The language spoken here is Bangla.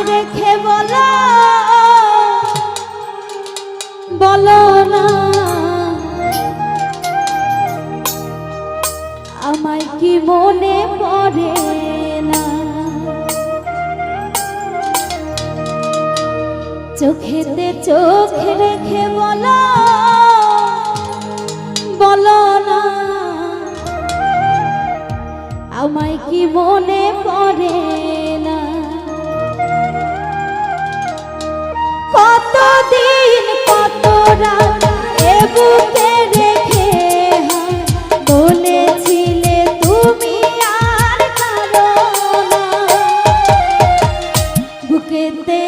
রেখে বলো বলো না আমায় কি মনে পড়ে না চোখেতে চোখ রেখে বলো বলো না আমায় কি মনে পড়ে না কতদিন কত রাত এ বুকে রেখে বলেছিলে তুমি আর কারো না বুকেতে